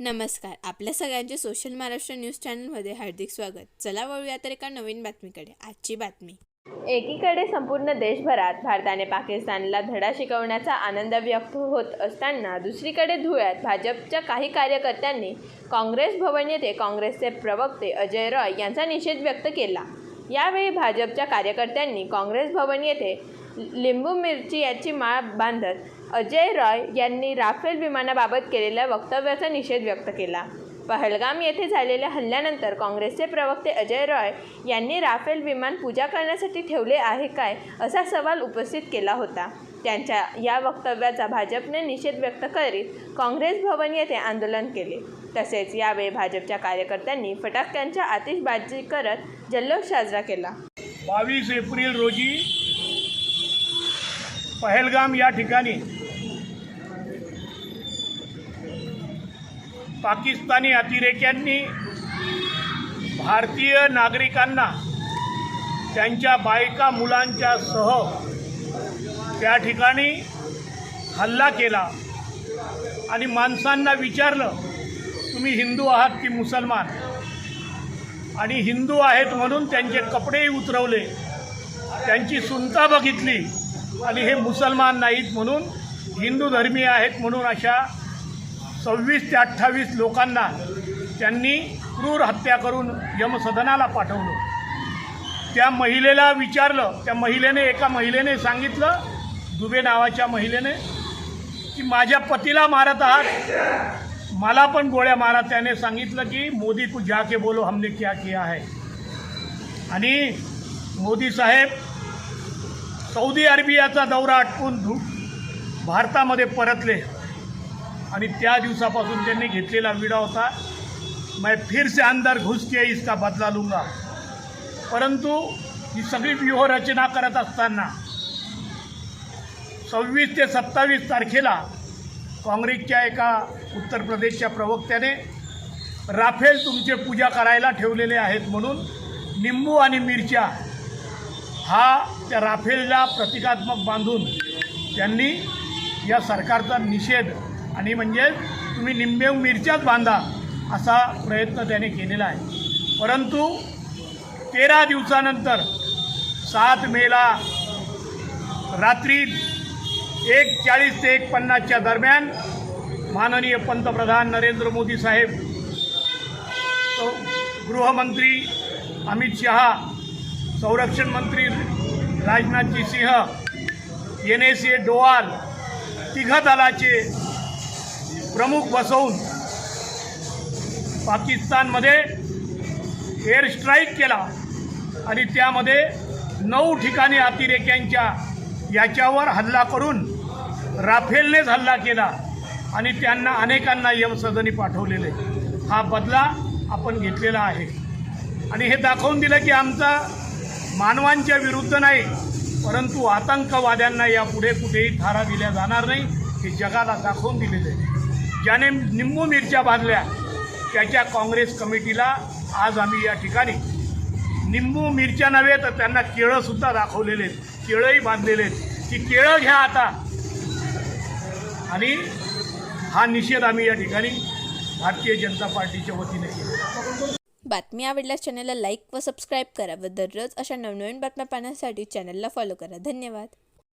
नमस्कार. आपल्या सगळ्यांचे सोशल महाराष्ट्र न्यूज चॅनलमध्ये हार्दिक स्वागत. चला वळूया तर एका नवीन बातमीकडे. आजची बातमी. एकीकडे संपूर्ण देशभरात भारताने पाकिस्तानला धडा शिकवण्याचा आनंद व्यक्त होत असताना दुसरीकडे धुळ्यात भाजपच्या काही कार्यकर्त्यांनी काँग्रेस भवन येथे काँग्रेसचे प्रवक्ते अजय रॉय यांचा निषेध व्यक्त केला. यावेळी भाजपच्या कार्यकर्त्यांनी काँग्रेस भवन येथे लिंबू मिरची याची माळ बांधत अजय रॉय यांनी राफेल विमानाबाबत केलेल्या वक्तव्याचा निषेध व्यक्त केला. पहलगाम येथे झालेल्या हल्ल्यानंतर काँग्रेसचे प्रवक्ते अजय रॉय यांनी राफेल विमान पूजा करण्यासाठी ठेवले आहे काय असा सवाल उपस्थित केला होता. त्यांच्या या वक्तव्याचा भाजपने निषेध व्यक्त करीत काँग्रेस भवन येथे आंदोलन केले. तसेच यावेळी भाजपच्या कार्यकर्त्यांनी फटाक्यांच्या आतिषबाजी करत जल्लोष साजरा केला. 22 एप्रिल रोजी पहलगाम या ठिकाणी पाकिस्तानी अतिरेक्यांनी भारतीय नागरिकांना त्यांच्या बायका मुलांच्या सह त्या ठिकाणी हल्ला केला आणि माणसांना विचारलं, तुम्ही हिंदू आहात की मुसलमान? आणि हिंदू आहेत म्हणून त्यांचे कपडेही उतरवले, त्यांची सुनता बघितली आणि हे मुसलमान नाहीत म्हणून हिंदू धर्मीय आहेत म्हणून अशा 26 ते 28 लोकांना त्यांनी क्रूर हत्या करून यमसदनाला पाठवलं. त्या महिलेला विचारलं, त्या एका महिलेने सांगितलं, दुबे नावाच्या महिलेने, की माझ्या पतीला मारत आहात, मला पण गोळ्या मारा. त्याने सांगितलं की मोदी को जाके बोलो हमने क्या किया है. आणि मोदी साहेब सौदी अरेबियाचा दौरा आटपून भारतामध्ये परतले आणि त्या दिवसापासून त्यांनी घेतलेला विडा होता, मैं फिर से अंदर घुस के इसका बदला लूँगा. परंतु ही सगळी व्यूहरचना करत असताना 26 ते 27 तारखेला काँग्रेसच्या एका उत्तर प्रदेशच्या प्रवक्त्याने राफेल तुमचे पूजा करायला ठेवलेले आहेत म्हणून लिंबू आणि मिरच्या हा त्या राफेलला प्रतिकात्मक बांधून त्यांनी या सरकारचा निषेध आणि म्हणजे तुम्ही लिंबू मिरच्याच बांधा असा प्रयत्न त्याने केलेला आहे. परंतु 13 दिवसानंतर 7 मेला रात्री 1:40 ते 1:50च्या दरम्यान माननीय पंतप्रधान नरेंद्र मोदी साहेब, गृहमंत्री अमित शहा, संरक्षण मंत्री राजनाथजी सिंह, NSA डोवाल तिघा दलाचे प्रमुख बसवून पाकिस्तानमध्ये एअर स्ट्राईक केला आणि त्यामध्ये 9 ठिकाणी अतिरेक्यांच्या याच्यावर हल्ला करून राफेलनेच हल्ला केला आणि त्यांना अनेकांना यमसदनी पाठवलेले. हा बदला आपण घेतलेला आहे आणि हे दाखवून दिलं की आमचा मानवांच्या विरुद्ध नाही, परंतु आतंकवाद्यांना यापुढे कुठेही थारा दिल्या जाणार नाही हे जगाला दाखवून दिलेले. ज्याने लिंबू मिरच्या बांधल्या त्याच्या काँग्रेस कमिटीला आज आम्ही या ठिकाणी लिंबू मिरच्या नव्हे तर त्यांना केळंसुद्धा दाखवलेले आहेत, केळंही बांधलेले आहेत की केळं घ्या आता. आणि हा निषेध आम्ही या ठिकाणी भारतीय जनता पार्टीच्या वतीने केला. बातमी आवडल्यास चॅनलला लाईक व सबस्क्राईब करा व दररोज अशा नवनवीन बातम्या पाहण्यासाठी चॅनलला फॉलो करा. धन्यवाद.